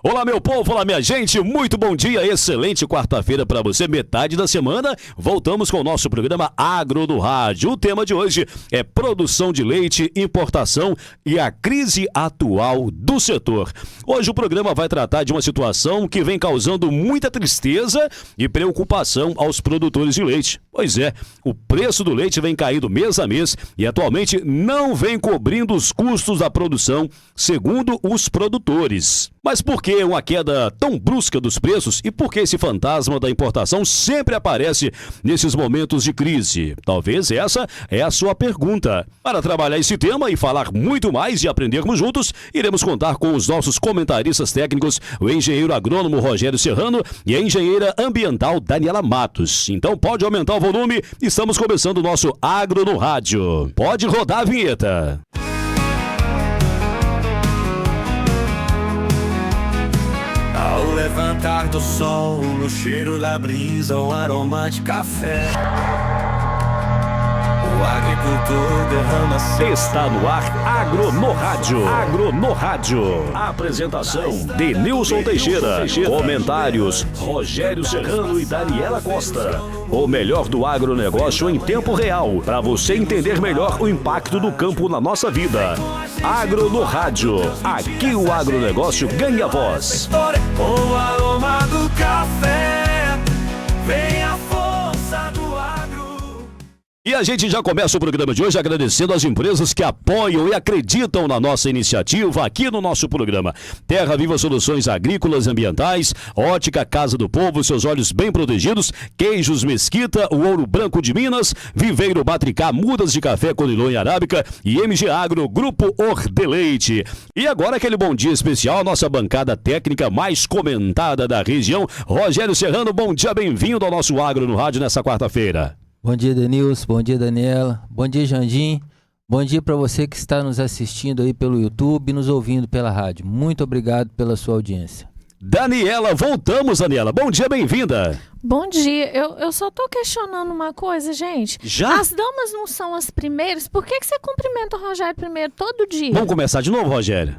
Olá, meu povo, olá, minha gente, muito bom dia, excelente quarta-feira para você, metade da semana. Voltamos com o nosso programa Agro no Rádio. O tema de hoje é produção de leite, importação e a crise atual do setor. Hoje o programa vai tratar de uma situação que vem causando muita tristeza e preocupação aos produtores de leite. Pois é, o preço do leite vem caindo mês a mês e atualmente não vem cobrindo os custos da produção, segundo os produtores. Mas por que uma queda tão brusca dos preços e por que esse fantasma da importação sempre aparece nesses momentos de crise? Talvez essa é a sua pergunta. Para trabalhar esse tema e falar muito mais e aprendermos juntos, iremos contar com os nossos comentaristas técnicos, o engenheiro agrônomo Rogério Serrano e a engenheira ambiental Daniela Matos. Então pode aumentar o volume, estamos começando o nosso Agro no Rádio. Pode rodar a vinheta. Ao levantar do sol, no cheiro da brisa, o aroma de café, o agricultor derrama seu... Está no ar Agro no Rádio. Agro no Rádio. Apresentação Denilson Teixeira. Comentários Rogério Serrano e Daniela Costa. O melhor do agronegócio em tempo real, para você entender melhor o impacto do campo na nossa vida. Agro no Rádio. Aqui o agronegócio ganha voz. O aroma do café, vem a força do agro. E a gente já começa o programa de hoje agradecendo as empresas que apoiam e acreditam na nossa iniciativa aqui no nosso programa. Terra Viva Soluções Agrícolas e Ambientais, Ótica Casa do Povo, seus olhos bem protegidos, Queijos Mesquita, o Ouro Branco de Minas, Viveiro Batricá, Mudas de Café Conilon Arábica e MG Agro, Grupo Ordeleite. E agora aquele bom dia especial, nossa bancada técnica mais comentada da região. Rogério Serrano, bom dia, bem-vindo ao nosso Agro no Rádio nessa quarta-feira. Bom dia, Denilson. Bom dia, Daniela. Bom dia, Jandim. Bom dia para você que está nos assistindo aí pelo YouTube e nos ouvindo pela rádio. Muito obrigado pela sua audiência. Daniela, voltamos, Daniela. Bom dia, bem-vinda. Bom dia. Eu só tô questionando uma coisa, gente. Já? As damas não são as primeiras? Por que você cumprimenta o Rogério primeiro todo dia? Vamos começar de novo, Rogério?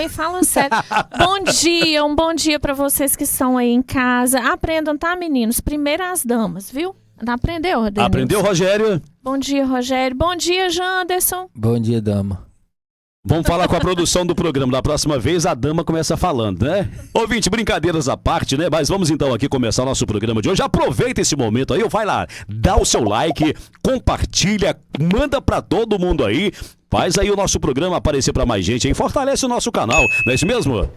Fala sério. Bom dia, um bom dia para vocês que estão aí em casa. Aprendam, tá, meninos? Primeiro as damas, viu? Aprendeu, Denilson? Aprendeu, Rogério? Bom dia, Rogério. Bom dia, Janderson. Bom dia, dama. Vamos falar com a produção do programa. Da próxima vez a dama começa falando, né? Ouvinte, brincadeiras à parte, né? Mas vamos então aqui começar o nosso programa de hoje. Aproveita esse momento aí, vai lá, dá o seu like, compartilha, manda pra todo mundo aí. Faz aí o nosso programa aparecer pra mais gente aí. Fortalece o nosso canal, não é isso mesmo?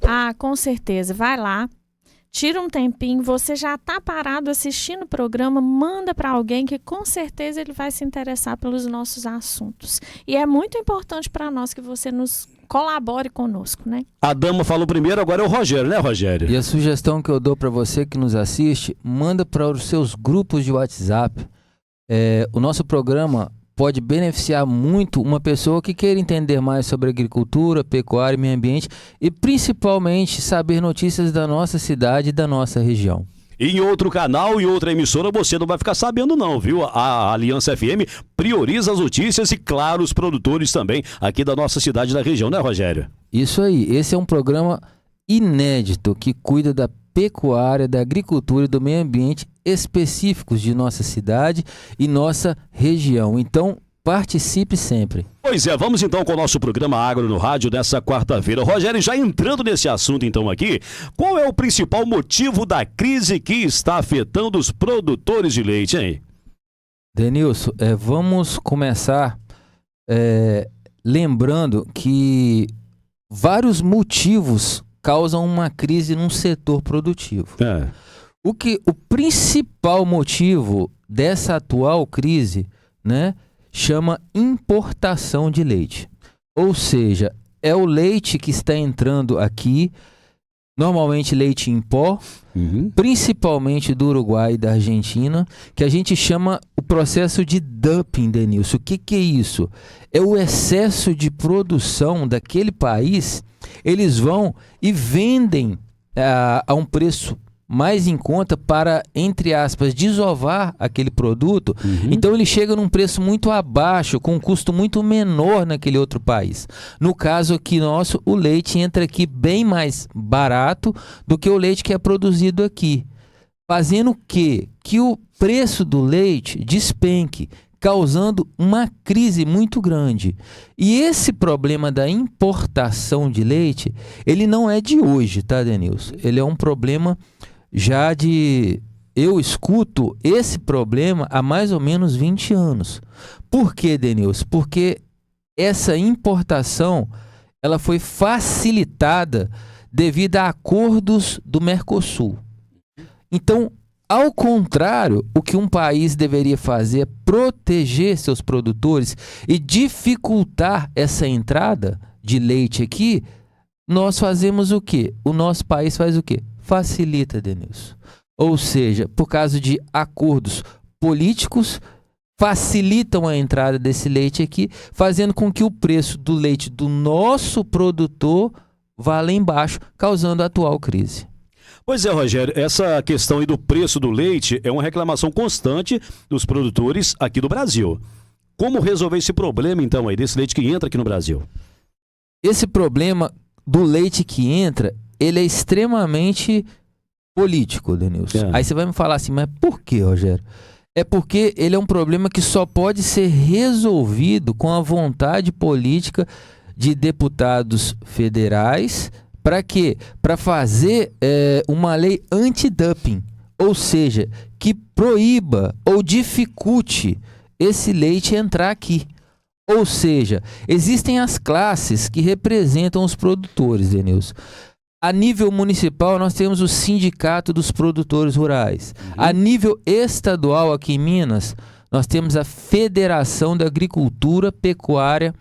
Ah, com certeza. Vai lá. Tira um tempinho, você já está parado assistindo o programa, manda para alguém que com certeza ele vai se interessar pelos nossos assuntos. E é muito importante para nós que você nos colabore conosco, né? A dama falou primeiro, agora é o Rogério, né, Rogério? E a sugestão que eu dou para você que nos assiste, manda para os seus grupos de WhatsApp. O nosso programa pode beneficiar muito uma pessoa que queira entender mais sobre agricultura, pecuária e meio ambiente e principalmente saber notícias da nossa cidade e da nossa região. Em outro canal e outra emissora você não vai ficar sabendo não, viu? A Aliança FM prioriza as notícias e, claro, os produtores também aqui da nossa cidade e da região, né, Rogério? Isso aí, esse é um programa inédito que cuida da pecuária, da agricultura e do meio ambiente específicos de nossa cidade e nossa região. Então, participe sempre. Pois é, vamos então com o nosso programa Agro no Rádio dessa quarta-feira. Rogério, já entrando nesse assunto então aqui, qual é o principal motivo da crise que está afetando os produtores de leite, hein? Denilson, vamos começar lembrando que vários motivos causam uma crise num setor produtivo. O principal motivo dessa atual crise, né, chama importação de leite. Ou seja, é o leite que está entrando aqui, normalmente leite em pó, principalmente do Uruguai e da Argentina, que a gente chama o processo de dumping, Denilson. O que é isso? É o excesso de produção daquele país. Eles vão e vendem a um preço mais em conta para, entre aspas, desovar aquele produto. Então ele chega num preço muito abaixo, com um custo muito menor naquele outro país. No caso aqui nosso, o leite entra aqui bem mais barato do que o leite que é produzido aqui, fazendo que o preço do leite despenque, causando uma crise muito grande. E esse problema da importação de leite, ele não é de hoje, tá, Denilson? Ele é um problema já de... Eu escuto esse problema há mais ou menos 20 anos. Por quê, Denilson? Porque essa importação, ela foi facilitada devido a acordos do Mercosul. Então, ao contrário, o que um país deveria fazer é proteger seus produtores e dificultar essa entrada de leite aqui. Nós fazemos o quê? O nosso país faz o quê? Facilita, Denilson. Ou seja, por causa de acordos políticos, facilitam a entrada desse leite aqui, fazendo com que o preço do leite do nosso produtor vá lá embaixo, causando a atual crise. Pois é, Rogério, essa questão aí do preço do leite é uma reclamação constante dos produtores aqui do Brasil. Como resolver esse problema, então, aí, desse leite que entra aqui no Brasil? Esse problema do leite que entra, ele é extremamente político, Denilson. Aí você vai me falar assim, mas por que, Rogério? É porque ele é um problema que só pode ser resolvido com a vontade política de deputados federais. Para quê? Para fazer uma lei anti-dumping, ou seja, que proíba ou dificulte esse leite entrar aqui. Ou seja, existem as classes que representam os produtores, Denilson. A nível municipal, nós temos o Sindicato dos Produtores Rurais. A nível estadual, aqui em Minas, nós temos a Federação da Agricultura Pecuária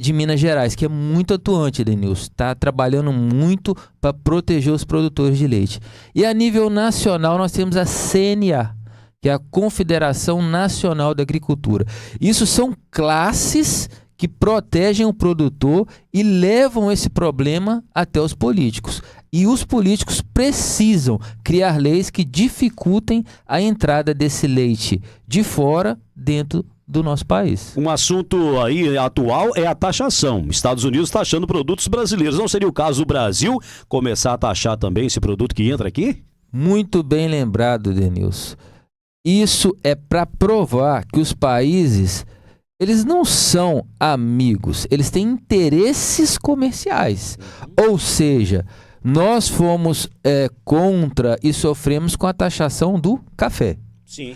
de Minas Gerais, que é muito atuante, Denilson. Está trabalhando muito para proteger os produtores de leite. E a nível nacional, nós temos a CNA, que é a Confederação Nacional da Agricultura. Isso são classes que protegem o produtor e levam esse problema até os políticos. E os políticos precisam criar leis que dificultem a entrada desse leite de fora dentro do nosso país. Um assunto aí atual é a taxação. Estados Unidos taxando produtos brasileiros. Não seria o caso do Brasil começar a taxar também esse produto que entra aqui? Muito bem lembrado, Denilson. Isso é para provar que os países, eles não são amigos, eles têm interesses comerciais. Ou seja, nós fomos contra e sofremos com a taxação do café. Sim.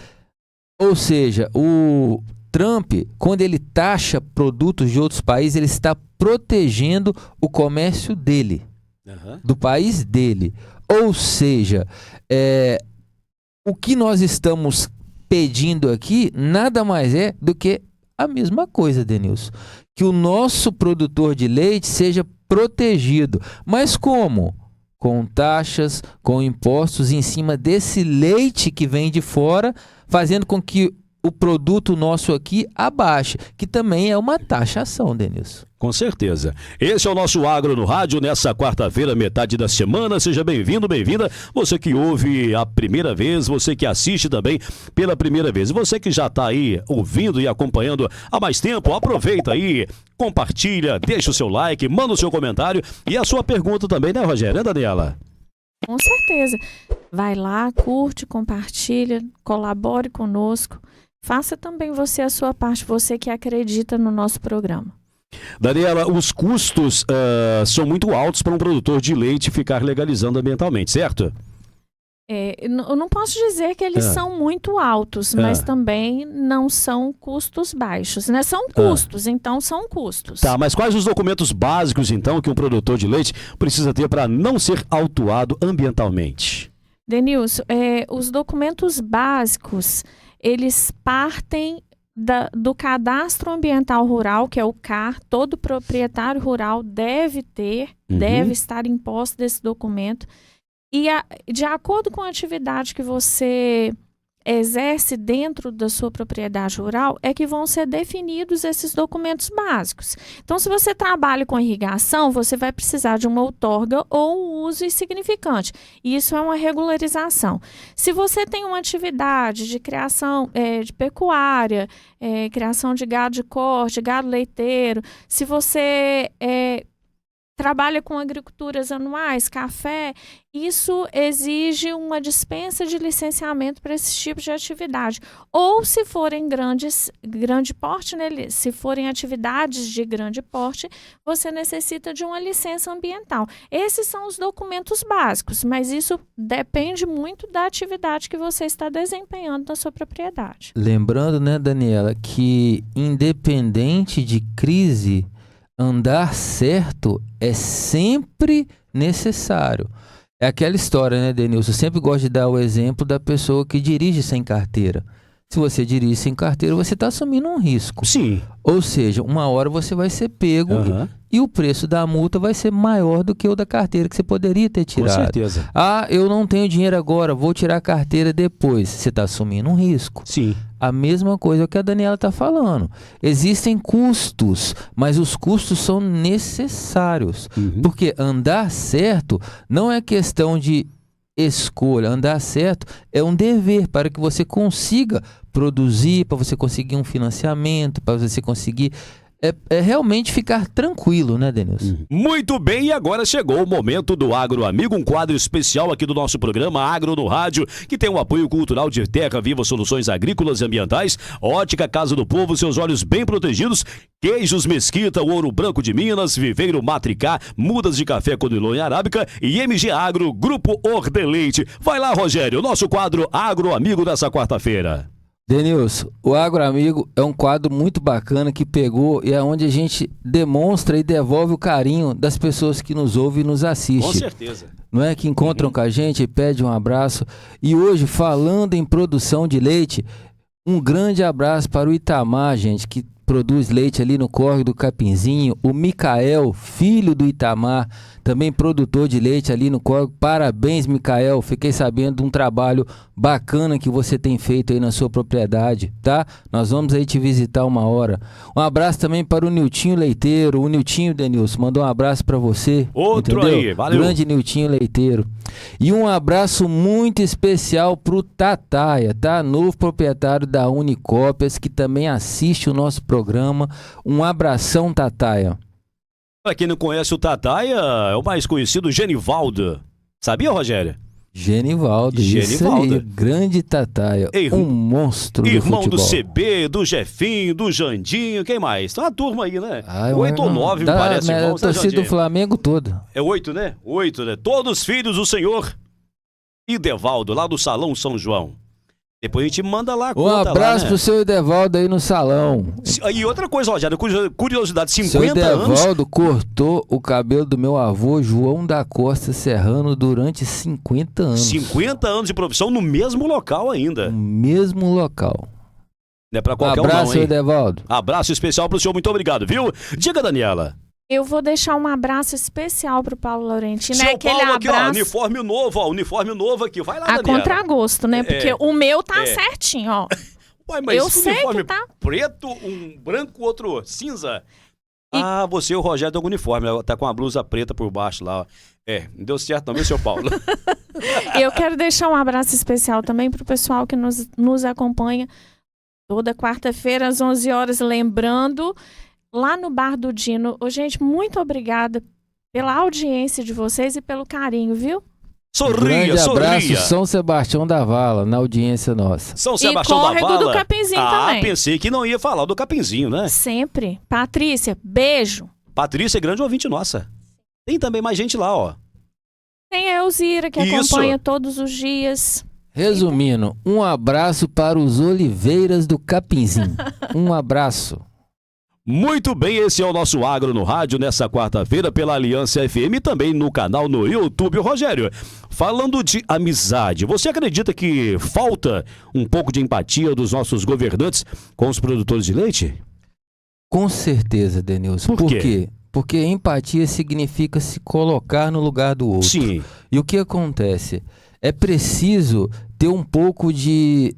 Ou seja, o Trump, quando ele taxa produtos de outros países, ele está protegendo o comércio dele, do país dele. Ou seja, o que nós estamos pedindo aqui nada mais é do que a mesma coisa, Denilson. Que o nosso produtor de leite seja protegido. Mas como? Com taxas, com impostos em cima desse leite que vem de fora, fazendo com que o produto nosso aqui abaixe, que também é uma taxação, Denilson. Com certeza. Esse é o nosso Agro no Rádio, nessa quarta-feira, metade da semana. Seja bem-vindo, bem-vinda. Você que ouve a primeira vez, você que assiste também pela primeira vez. E você que já está aí ouvindo e acompanhando há mais tempo, aproveita aí, compartilha, deixa o seu like, manda o seu comentário e a sua pergunta também, né, Rogério? Né, Daniela? Com certeza. Vai lá, curte, compartilha, colabore conosco. Faça também você a sua parte, você que acredita no nosso programa. Daniela, os custos são muito altos para um produtor de leite ficar legalizando ambientalmente, certo? Eu não posso dizer que eles são muito altos, mas também não são custos baixos, né? São custos, então são custos. Tá, mas quais os documentos básicos, então, que um produtor de leite precisa ter para não ser autuado ambientalmente? Denilson, os documentos básicos, eles partem do Cadastro Ambiental Rural, que é o CAR. Todo proprietário rural deve ter, deve estar em posse desse documento. E de acordo com a atividade que você exerce dentro da sua propriedade rural é que vão ser definidos esses documentos básicos. Então, se você trabalha com irrigação, você vai precisar de uma outorga ou um uso insignificante. Isso é uma regularização. Se você tem uma atividade de criação de pecuária, criação de gado de corte, gado leiteiro, se você trabalha com agriculturas anuais, café, isso exige uma dispensa de licenciamento para esse tipo de atividade. Ou se forem grande porte, né, se forem atividades de grande porte, você necessita de uma licença ambiental. Esses são os documentos básicos, mas isso depende muito da atividade que você está desempenhando na sua propriedade. Lembrando, né, Daniela, que independente de crise, andar certo é sempre necessário. É aquela história, né, Denilson? Eu sempre gosto de dar o exemplo da pessoa que dirige sem carteira. Se você dirige sem carteira, você está assumindo um risco. Sim. Ou seja, uma hora você vai ser pego e o preço da multa vai ser maior do que o da carteira que você poderia ter tirado. Com certeza. Ah, eu não tenho dinheiro agora, vou tirar a carteira depois. Você está assumindo um risco. Sim. A mesma coisa que a Daniela está falando. Existem custos, mas os custos são necessários. Porque andar certo não é questão de escolha. Andar certo é um dever para que você consiga produzir, para você conseguir um financiamento, para você conseguir realmente ficar tranquilo, né, Denilson? Muito bem, e agora chegou o momento do Agro Amigo, um quadro especial aqui do nosso programa Agro no Rádio, que tem o apoio cultural de Terra Viva Soluções Agrícolas e Ambientais, Ótica Casa do Povo, seus olhos bem protegidos, Queijos Mesquita, o Ouro Branco de Minas, Viveiro Matricá, Mudas de Café Conilonha Arábica e MG Agro, Grupo Ordeleite. Vai lá, Rogério, nosso quadro Agro Amigo dessa quarta-feira. Denilson, o Agro Amigo é um quadro muito bacana que pegou e é onde a gente demonstra e devolve o carinho das pessoas que nos ouvem e nos assistem. Com certeza. Não é? Que encontram com a gente e pedem um abraço. E hoje, falando em produção de leite, um grande abraço para o Itamar, gente, que produz leite ali no córrego do Capinzinho. O Micael, filho do Itamar, também produtor de leite ali no córrego. Parabéns, Micael. Fiquei sabendo de um trabalho bacana que você tem feito aí na sua propriedade, tá? Nós vamos aí te visitar uma hora. Um abraço também para o Niltinho Leiteiro. O Niltinho, Denilson, mandou um abraço para você. Outro entendeu? aí, valeu. Grande Niltinho Leiteiro. E um abraço muito especial pro Tataia, tá? Novo proprietário da Unicópias, que também assiste o nosso programa. Um abração, Tataia. Para quem não conhece o Tataia, é o mais conhecido Genivaldo. Sabia, Rogério? Genivaldo, isso aí, grande Tataia, um monstro do futebol. Irmão do CB, do Jefinho, do Jandinho, quem mais? Tem uma turma aí, né? 8 ou 9, me parece. A torcida do Flamengo toda. É 8, né? 8, né? Todos filhos do Senhor. Idevaldo, lá do Salão São João. Depois a gente manda lá a conta. Um abraço lá, né? pro seu Idevaldo aí no salão. E outra coisa, Rogério, curiosidade, 50 seu anos... Idevaldo cortou o cabelo do meu avô João da Costa Serrano durante 50 anos. 50 anos de profissão no mesmo local ainda. No mesmo local. Não é pra qualquer abraço, um não, hein? Idevaldo. Abraço especial pro senhor, muito obrigado, viu? Diga, Daniela. Eu vou deixar um abraço especial pro Paulo Laurentino. Seu aquele Paulo aqui, abraço... ó, uniforme novo aqui. Vai lá, a Daniela. contragosto, né? Porque o meu tá certinho, ó. Ué, mas eu sei que tá. Preto, um branco, outro cinza. Ah, você e o Rogério estão com uniforme, tá com a blusa preta por baixo lá, ó. Não deu certo não, viu, seu Paulo? Eu quero deixar um abraço especial também pro pessoal que nos acompanha toda quarta-feira às 11 horas, lembrando... Lá no Bar do Dino. Gente, muito obrigada pela audiência de vocês e pelo carinho, viu? Grande abraço, São Sebastião da Vala, na audiência nossa. São Sebastião da Vala. E córrego do Capinzinho também. Pensei que não ia falar do Capinzinho, né? Sempre. Patrícia, beijo. Patrícia é grande ouvinte nossa. Tem também mais gente lá, ó. Tem a Elzira, que acompanha todos os dias. Resumindo, um abraço para os Oliveiras do Capinzinho. Um abraço. Muito bem, esse é o nosso Agro no Rádio, nessa quarta-feira, pela Aliança FM e também no canal no YouTube. Rogério, falando de amizade, você acredita que falta um pouco de empatia dos nossos governantes com os produtores de leite? Com certeza, Denilson. Por quê? Porque empatia significa se colocar no lugar do outro. Sim. E o que acontece? É preciso ter um pouco de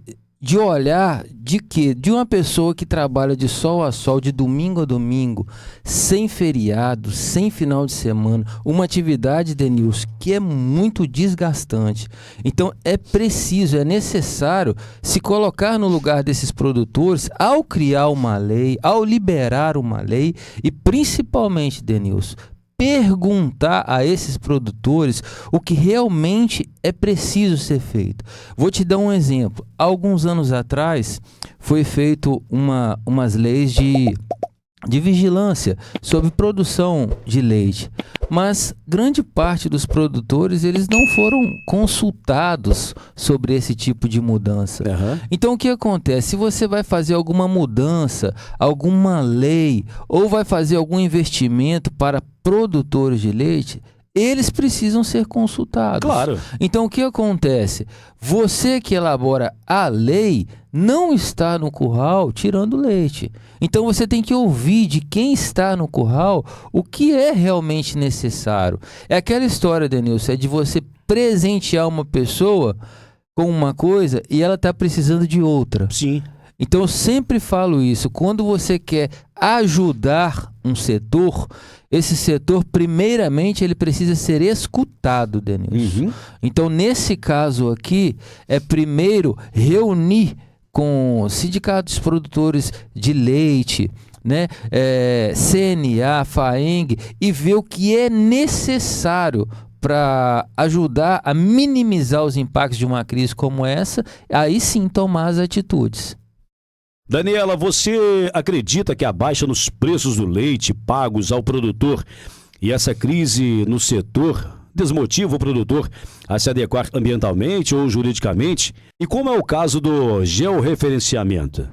olhar de quê? De uma pessoa que trabalha de sol a sol, de domingo a domingo, sem feriado, sem final de semana, uma atividade, Denilson, que é muito desgastante. Então é preciso, é necessário se colocar no lugar desses produtores ao criar uma lei, ao liberar uma lei e principalmente, Denilson, perguntar a esses produtores o que realmente é preciso ser feito. Vou te dar um exemplo. Há alguns anos atrás foi feito umas leis de vigilância sobre produção de leite, mas grande parte dos produtores eles não foram consultados sobre esse tipo de mudança. Então o que acontece? Se você vai fazer alguma mudança, alguma lei ou vai fazer algum investimento para produtores de leite, eles precisam ser consultados. Claro. Então o que acontece? Você que elabora a lei não está no curral tirando leite. Então você tem que ouvir de quem está no curral o que é realmente necessário. É aquela história, Denilson, é de você presentear uma pessoa com uma coisa e ela está precisando de outra. Sim. Então eu sempre falo isso, quando você quer ajudar um setor, esse setor primeiramente ele precisa ser escutado, Denilson. Então nesse caso aqui, é primeiro reunir com sindicatos produtores de leite, né, CNA, FAENG, e ver o que é necessário para ajudar a minimizar os impactos de uma crise como essa, aí sim tomar as atitudes. Daniela, você acredita que a baixa nos preços do leite pagos ao produtor e essa crise no setor desmotiva o produtor a se adequar ambientalmente ou juridicamente? E como é o caso do georreferenciamento?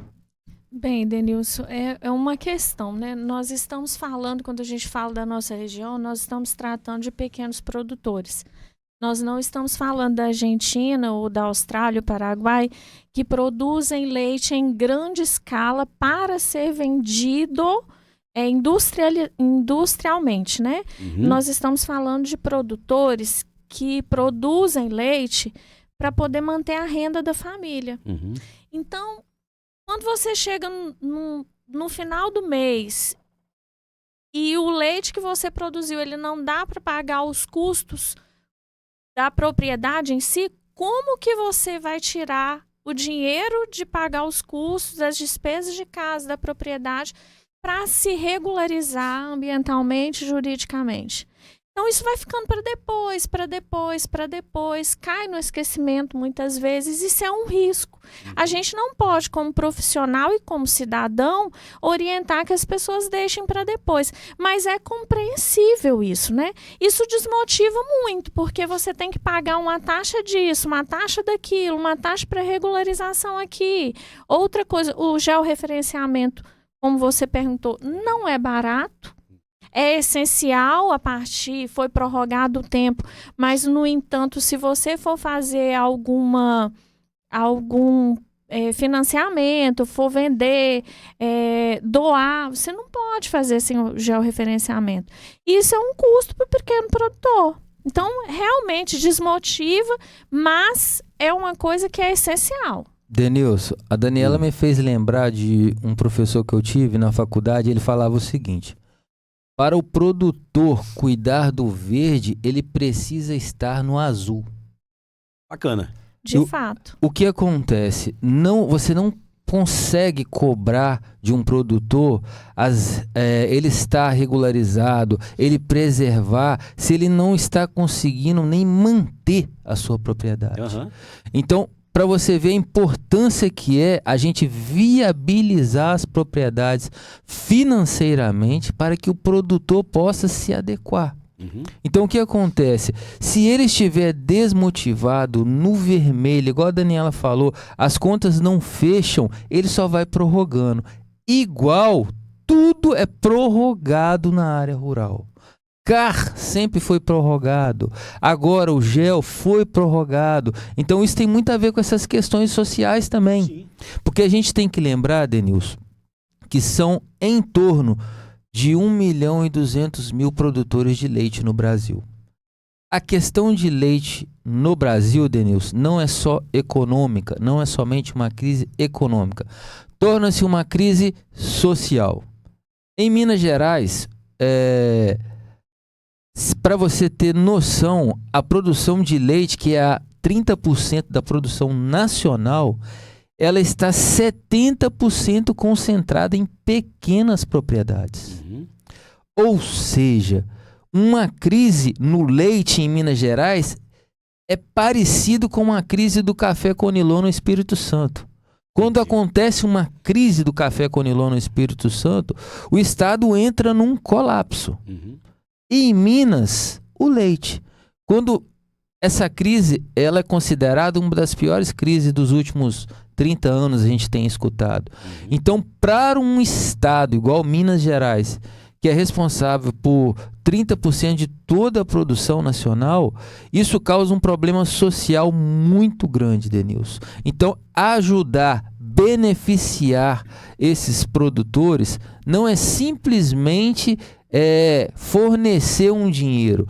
Bem, Denilson, é uma questão, né? Nós estamos falando, quando a gente fala da nossa região, nós estamos tratando de pequenos produtores. Nós não estamos falando da Argentina ou da Austrália, o Paraguai, que produzem leite em grande escala para ser vendido industrialmente, né? Nós estamos falando de produtores que produzem leite para poder manter a renda da família. Então, quando você chega no final do mês e o leite que você produziu, ele não dá para pagar os custos da propriedade em si, como que você vai tirar o dinheiro de pagar os custos, as despesas de casa da propriedade para se regularizar ambientalmente, juridicamente? Então isso vai ficando para depois, cai no esquecimento muitas vezes, isso é um risco. A gente não pode, como profissional e como cidadão, orientar que as pessoas deixem para depois, mas é compreensível isso, né? Isso desmotiva muito, porque você tem que pagar uma taxa disso, uma taxa daquilo, uma taxa para regularização aqui. Outra coisa, o georreferenciamento, como você perguntou, não é barato. É essencial foi prorrogado o tempo, mas, no entanto, se você for fazer algum financiamento, for vender, doar, você não pode fazer sem o georreferenciamento. Isso é um custo para o pequeno produtor. Então, realmente desmotiva, mas é uma coisa que é essencial. Denilson, a Daniela me fez lembrar de um professor que eu tive na faculdade, ele falava o seguinte: para o produtor cuidar do verde, ele precisa estar no azul. Bacana. De fato. O que acontece? Você não consegue cobrar de um produtor ele estar regularizado, ele preservar, se ele não está conseguindo nem manter a sua propriedade. Então, para você ver a importância que é a gente viabilizar as propriedades financeiramente para que o produtor possa se adequar. Então o que acontece? Se ele estiver desmotivado, no vermelho, igual a Daniela falou, as contas não fecham, ele só vai prorrogando. Igual, tudo é prorrogado na área rural. CAR sempre foi prorrogado, agora o GEL foi prorrogado. Então isso tem muito a ver com essas questões sociais também. Sim. Porque a gente tem que lembrar, Denilson, que são em torno de 1.200.000 produtores de leite no Brasil. A questão de leite no Brasil, Denilson, não é só econômica, não é somente uma crise econômica. Torna-se uma crise social. Em Minas Gerais, para você ter noção, a produção de leite, que é 30% da produção nacional, ela está 70% concentrada em pequenas propriedades. Ou seja, uma crise no leite em Minas Gerais é parecido com uma crise do café Conilon no Espírito Santo. Quando acontece uma crise do café Conilon no Espírito Santo, o Estado entra num colapso. E em Minas, o leite. Quando essa crise, ela é considerada uma das piores crises dos últimos 30 anos, a gente tem escutado. Então, para um Estado igual Minas Gerais, que é responsável por 30% de toda a produção nacional, isso causa um problema social muito grande, Denilson. Então, ajudar, beneficiar esses produtores não é simplesmente fornecer um dinheiro.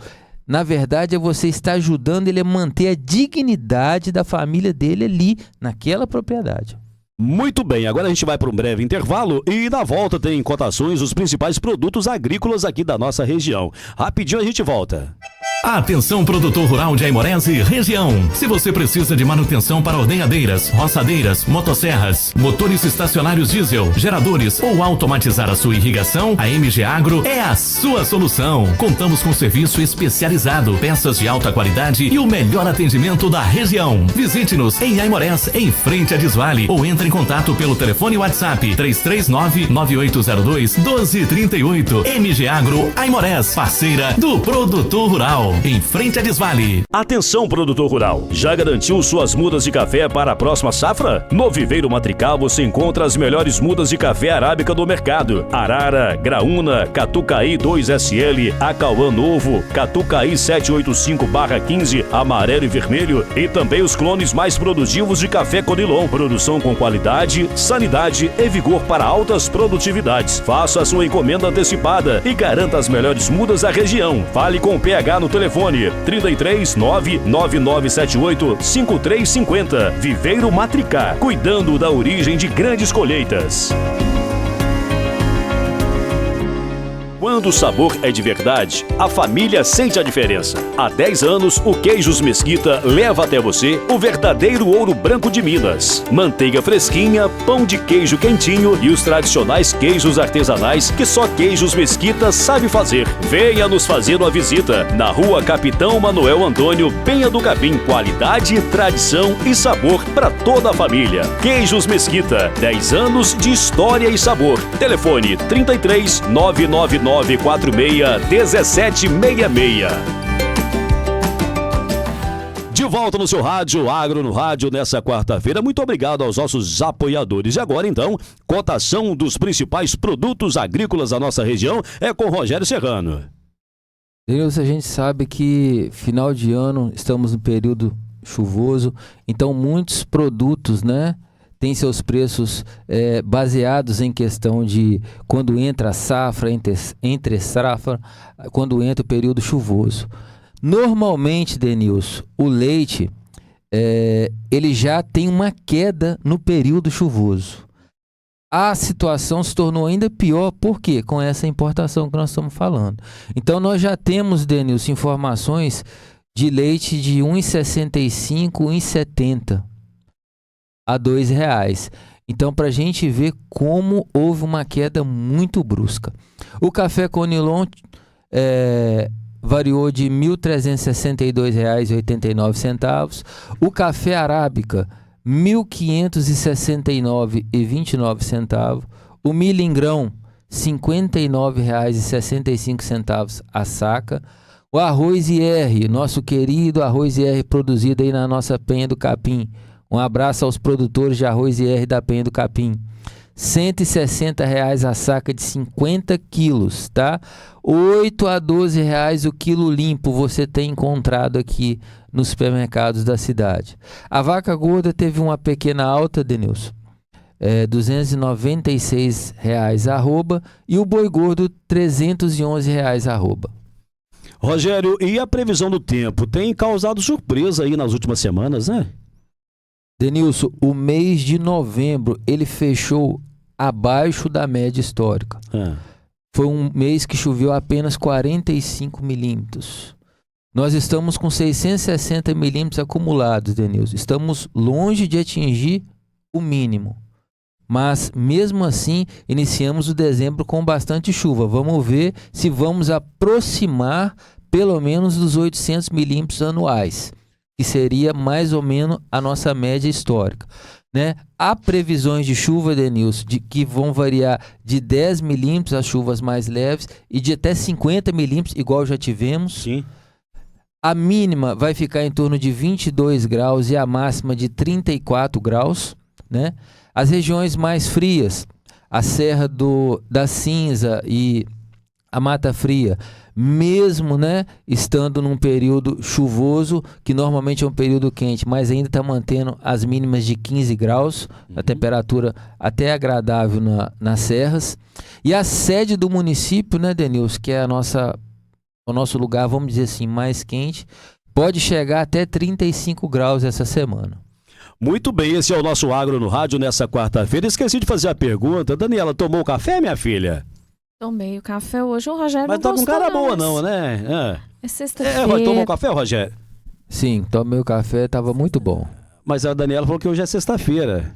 Na verdade, é você estar ajudando ele a manter a dignidade da família dele ali, naquela propriedade. Muito bem, agora a gente vai para um breve intervalo e na volta tem cotações dos principais produtos agrícolas aqui da nossa região. Rapidinho a gente volta. Atenção, produtor rural de Aimorés e região. Se você precisa de manutenção para ordenhadeiras, roçadeiras, motosserras, motores estacionários diesel, geradores ou automatizar a sua irrigação, a MG Agro é a sua solução. Contamos com serviço especializado, peças de alta qualidade e o melhor atendimento da região. Visite-nos em Aimorés, em frente a Desvale, ou entre em contato pelo telefone WhatsApp 339-9802-1238. MG Agro Aimorés, parceira do produtor rural. Em frente a Desvale. Atenção, produtor rural. Já garantiu suas mudas de café para a próxima safra? No Viveiro Matrical você encontra as melhores mudas de café arábica do mercado. Arara, Graúna, Catucaí 2SL, Acauã Novo, Catucaí 785/15, amarelo e vermelho, e também os clones mais produtivos de café Conilon. Produção com qualidade, sanidade e vigor para altas produtividades. Faça a sua encomenda antecipada e garanta as melhores mudas da região. Fale com o PH no telefone 33 99978 5350. Viveiro Matricá, cuidando da origem de grandes colheitas. Quando o sabor é de verdade, a família sente a diferença. Há 10 anos, o Queijos Mesquita leva até você o verdadeiro ouro branco de Minas. Manteiga fresquinha, pão de queijo quentinho e os tradicionais queijos artesanais que só Queijos Mesquita sabe fazer. Venha nos fazer uma visita na Rua Capitão Manuel Antônio, Penha do Capim. Qualidade, tradição e sabor para toda a família. Queijos Mesquita, 10 anos de história e sabor. Telefone 33 999 946-1766. De volta no seu rádio, Agro no Rádio, nessa quarta-feira. Muito obrigado aos nossos apoiadores. E agora, então, cotação dos principais produtos agrícolas da nossa região é com Rogério Serrano. Deus, a gente sabe que final de ano estamos no período chuvoso, então muitos produtos, né, tem seus preços baseados em questão de quando entra a safra, entre safra, quando entra o período chuvoso. Normalmente, Denilson, o leite ele já tem uma queda no período chuvoso. A situação se tornou ainda pior, por quê? Com essa importação que nós estamos falando. Então nós já temos, Denilson, informações de leite de R$ 1,65, R$ 1,70. a R$ 2,00. Então, para a gente ver como houve uma queda muito brusca. O café Conilon variou de R$ 1.362,89. O café Arábica, R$ 1.569,29. O milho em grão, R$ 59,65 a saca. O arroz IR, nosso querido arroz IR produzido aí na nossa Penha do Capim. Um abraço aos produtores de arroz IR da Penha do Capim. R$ 160,00 a saca de 50 quilos, tá? R$ 8 a R$ 12,00 o quilo limpo você tem encontrado aqui nos supermercados da cidade. A vaca gorda teve uma pequena alta, Denilson. R$ 296,00 arroba, e o boi gordo R$ 311,00 arroba. Rogério, e a previsão do tempo? Tem causado surpresa aí nas últimas semanas, né? Denilson, o mês de novembro, ele fechou abaixo da média histórica. Foi um mês que choveu apenas 45 milímetros. Nós estamos com 660 milímetros acumulados, Denilson. Estamos longe de atingir o mínimo. Mas, mesmo assim, iniciamos o dezembro com bastante chuva. Vamos ver se vamos aproximar pelo menos dos 800 milímetros anuais, que seria mais ou menos a nossa média histórica, né? Há previsões de chuva, Denilson, que vão variar de 10 milímetros, as chuvas mais leves, e de até 50 milímetros, igual já tivemos. Sim. A mínima vai ficar em torno de 22 graus e a máxima de 34 graus, né? As regiões mais frias, a Serra da Cinza e a Mata Fria, mesmo, né, estando num período chuvoso, que normalmente é um período quente, mas ainda está mantendo as mínimas de 15 graus, a temperatura até agradável nas serras. E a sede do município, né, Denilson, que é o nosso lugar, vamos dizer assim, mais quente, pode chegar até 35 graus essa semana. Muito bem, esse é o nosso Agro no Rádio nessa quarta-feira. Esqueci de fazer a pergunta. Daniela, tomou café, minha filha? Tomei o café hoje, o Rogério mas não tá com cara boa mas... não, né? É sexta-feira. Tomou café, Rogério? Sim, tomei o café, tava muito bom. Mas a Daniela falou que hoje é sexta-feira.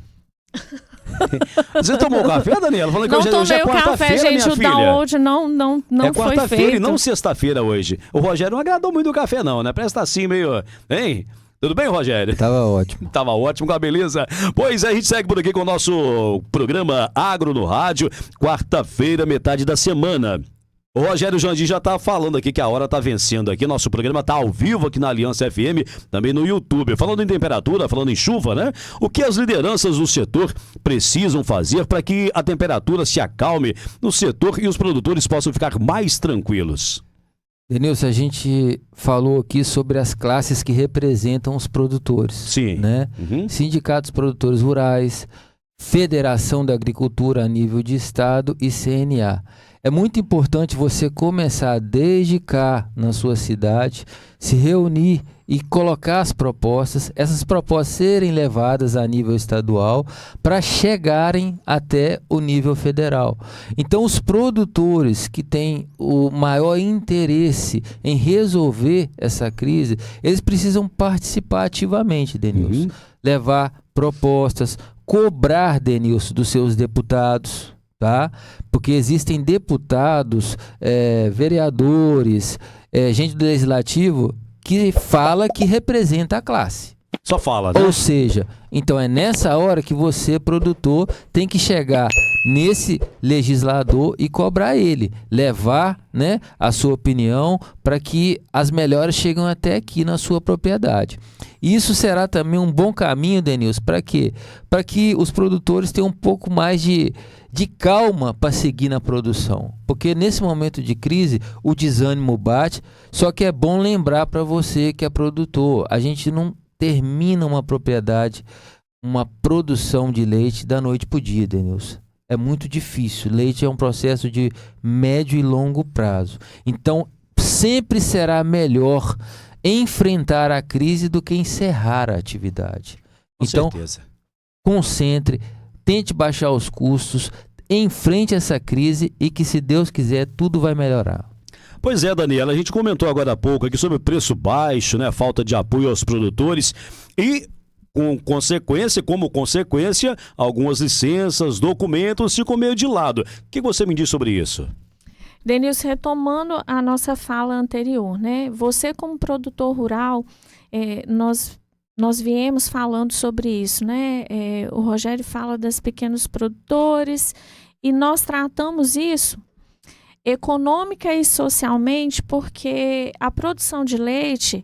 Você tomou café, Daniela? Falou que hoje é quarta-feira, minha filha. O download não é foi quarta-feira feito. E não sexta-feira hoje. O Rogério não agradou muito o café não, né? Parece que tá assim meio... Hein? Tudo bem, Rogério? Tava ótimo. Tava ótimo, com a beleza. Pois é, a gente segue por aqui com o nosso programa Agro no Rádio, quarta-feira, metade da semana. O Rogério Jandim já tá falando aqui que a hora tá vencendo aqui. Nosso programa tá ao vivo aqui na Aliança FM, também no YouTube. Falando em temperatura, falando em chuva, né? O que as lideranças do setor precisam fazer para que a temperatura se acalme no setor e os produtores possam ficar mais tranquilos? Denilson, a gente falou aqui sobre as classes que representam os produtores. Sim. Né? Sindicatos Produtores Rurais, Federação da Agricultura a nível de Estado e CNA. É muito importante você começar desde cá na sua cidade, se reunir e colocar as propostas, essas propostas serem levadas a nível estadual para chegarem até o nível federal. Então, os produtores que têm o maior interesse em resolver essa crise, eles precisam participar ativamente, Denilson. Levar propostas, cobrar, Denilson, dos seus deputados, tá? Porque existem deputados, vereadores, gente do legislativo que fala que representa a classe. Só fala, né? Ou seja, então é nessa hora que você, produtor, tem que chegar nesse legislador e cobrar ele, levar, né, a sua opinião para que as melhoras cheguem até aqui na sua propriedade. Isso será também um bom caminho, Denilson, para quê? Para que os produtores tenham um pouco mais de calma para seguir na produção. Porque nesse momento de crise, o desânimo bate, só que é bom lembrar para você que é produtor, a gente não termina uma propriedade, uma produção de leite da noite para o dia, Denilson. É muito difícil. Leite é um processo de médio e longo prazo. Então, sempre será melhor enfrentar a crise do que encerrar a atividade. Com então, certeza. Concentre, tente baixar os custos, enfrente essa crise e que, se Deus quiser, tudo vai melhorar. Pois é, Daniela, a gente comentou agora há pouco aqui sobre o preço baixo, né, falta de apoio aos produtores e, como consequência, algumas licenças, documentos ficam meio de lado. O que você me diz sobre isso? Denilson, retomando a nossa fala anterior, né? Você como produtor rural, nós viemos falando sobre isso, né? O Rogério fala das pequenos produtores e nós tratamos isso econômica e socialmente porque a produção de leite,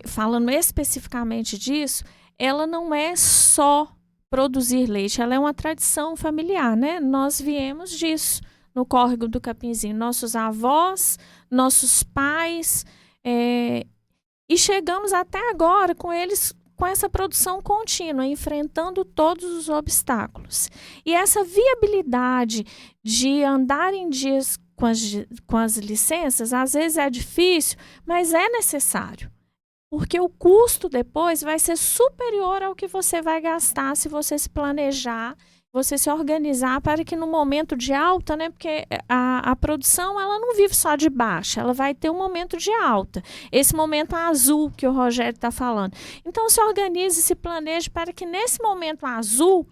falando especificamente disso, ela não é só produzir leite, ela é uma tradição familiar, né? Nós viemos disso no córrego do Capinzinho, nossos avós, nossos pais, e chegamos até agora com eles, com essa produção contínua, enfrentando todos os obstáculos. E essa viabilidade de andar em dias com as licenças, às vezes é difícil, mas é necessário. Porque o custo depois vai ser superior ao que você vai gastar se você se planejar, você se organizar para que no momento de alta, né, porque a produção ela não vive só de baixa, ela vai ter um momento de alta. Esse momento azul que o Rogério está falando. Então se organize, se planeje para que nesse momento azul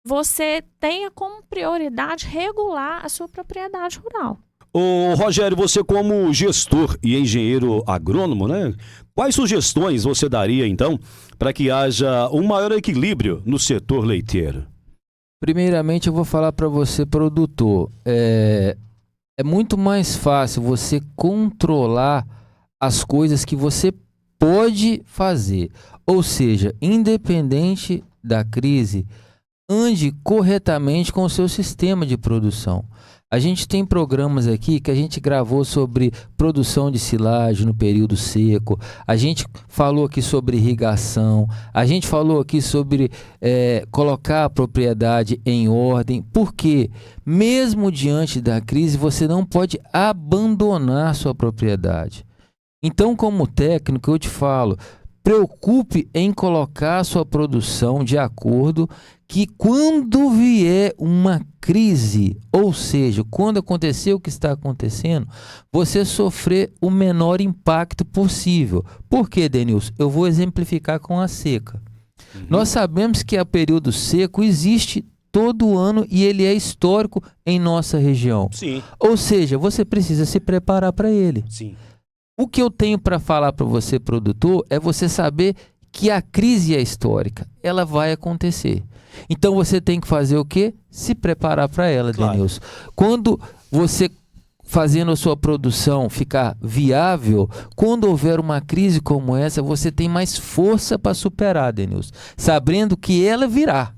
você tenha como prioridade regular a sua propriedade rural. Ô, Rogério, você como gestor e engenheiro agrônomo, né? Quais sugestões você daria, então, para que haja um maior equilíbrio no setor leiteiro? Primeiramente, eu vou falar para você, produtor. É muito mais fácil você controlar as coisas que você pode fazer. Ou seja, independente da crise, ande corretamente com o seu sistema de produção. A gente tem programas aqui que a gente gravou sobre produção de silagem no período seco, a gente falou aqui sobre irrigação, a gente falou aqui sobre colocar a propriedade em ordem, porque mesmo diante da crise você não pode abandonar sua propriedade. Então, como técnico, eu te falo, preocupe em colocar a sua produção de acordo que quando vier uma crise, ou seja, quando acontecer o que está acontecendo, você sofrer o menor impacto possível. Por quê, Denilson? Eu vou exemplificar com a seca. Nós sabemos que o período seco existe todo ano e ele é histórico em nossa região. Sim. Ou seja, você precisa se preparar para ele. Sim. O que eu tenho para falar para você, produtor, é você saber que a crise é histórica, ela vai acontecer. Então você tem que fazer o quê? Se preparar para ela, claro. Denilson. Quando você fazendo a sua produção ficar viável, quando houver uma crise como essa, você tem mais força para superar, Denilson, sabendo que ela virá.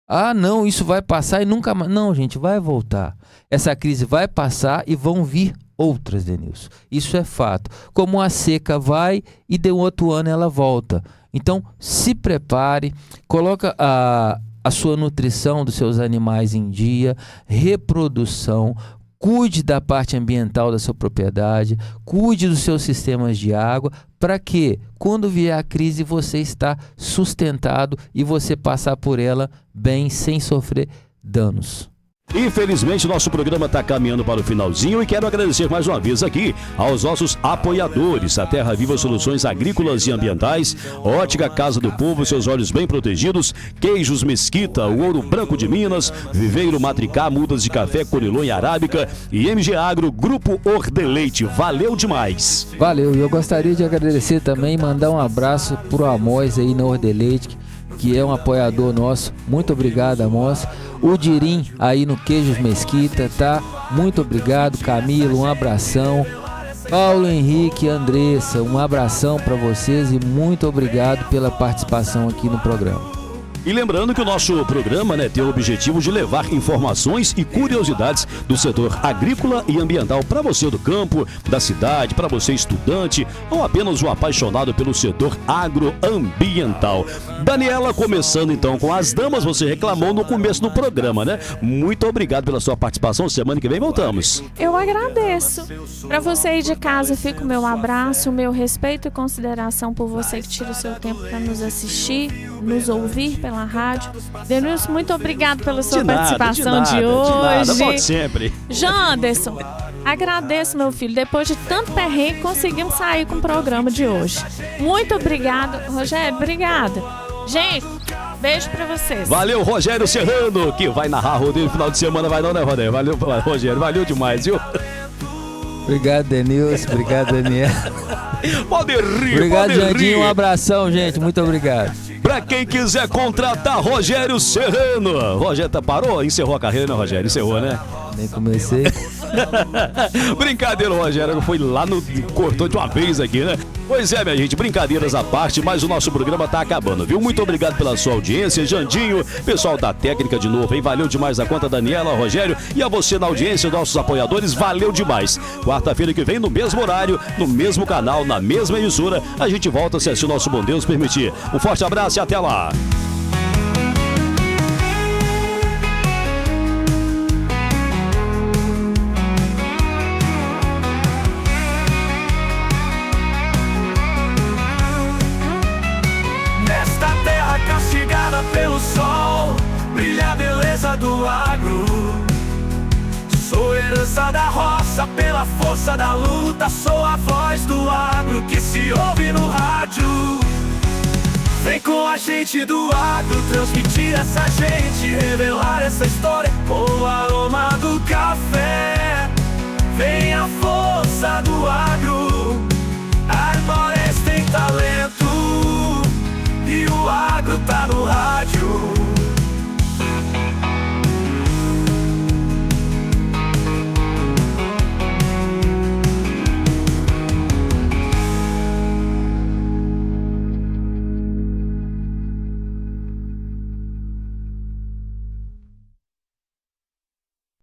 Ah, não, isso vai passar e nunca mais. Não, gente, vai voltar. Essa crise vai passar e vão vir outras, Denilson. Isso é fato. Como a seca vai e de outro ano ela volta. Então, se prepare, coloca a sua nutrição dos seus animais em dia, reprodução, cuide da parte ambiental da sua propriedade, cuide dos seus sistemas de água, para que quando vier a crise você está sustentado e você passar por ela bem, sem sofrer danos. Infelizmente, nosso programa está caminhando para o finalzinho e quero agradecer mais uma vez aqui aos nossos apoiadores, a Terra Viva Soluções Agrícolas e Ambientais, Ótica Casa do Povo, seus olhos bem protegidos, Queijos Mesquita, o Ouro Branco de Minas, Viveiro Matricá, Mudas de Café, Conilon e Arábica e MG Agro, Grupo Ordeleite. Valeu demais! Valeu, e eu gostaria de agradecer também, mandar um abraço pro Amós aí na Ordeleite, que é um apoiador nosso. Muito obrigado, Amós. O Dirim aí no Queijos Mesquita, tá? Muito obrigado, Camilo, um abração. Paulo Henrique e Andressa, um abração para vocês e muito obrigado pela participação aqui no programa. E lembrando que o nosso programa, né, tem o objetivo de levar informações e curiosidades do setor agrícola e ambiental para você do campo, da cidade, para você estudante ou apenas um apaixonado pelo setor agroambiental. Daniela, começando então com as damas, você reclamou no começo do programa, né? Muito obrigado pela sua participação. Semana que vem voltamos. Eu agradeço. Para você aí de casa, fica o meu abraço, o meu respeito e consideração por você que tira o seu tempo para nos assistir, nos ouvir pela rádio. Denilson, muito obrigado pela sua participação de hoje. De nada, pode sempre. Janderson, agradeço, meu filho. Depois de tanto perrengue, conseguimos sair com o programa de hoje. Muito obrigado. Rogério, obrigada. Gente, beijo pra vocês. Valeu, Rogério Serrano, que vai narrar rodeio no final de semana. Vai não, né, Rogério? Valeu, Rogério. Valeu demais, viu? Obrigado, Denilson. Obrigado, Daniel. Pode rir, obrigado, pode Jandinho. rir. Um abração, gente. Muito obrigado. Pra quem quiser contratar Rogério Serrano. Rogério, parou? Encerrou a carreira, né, Rogério? Encerrou, né? Nem comecei. Brincadeira, Rogério. Foi lá no... Cortou de uma vez aqui, né? Pois é, minha gente. Brincadeiras à parte, mas o nosso programa tá acabando, viu? Muito obrigado pela sua audiência. Jandinho, pessoal da técnica de novo, hein? Valeu demais a conta, Daniela, Rogério. E a você na audiência, nossos apoiadores, valeu demais. Quarta-feira que vem, no mesmo horário, no mesmo canal, na mesma emissora, a gente volta se assim o nosso bom Deus permitir. Um forte abraço e até lá. força da roça, pela força da luta. Sou a voz do agro que se ouve no rádio. Vem com a gente do agro, transmitir essa gente, revelar essa história com o aroma do café. Vem a força do agro, Aimorés tem talento.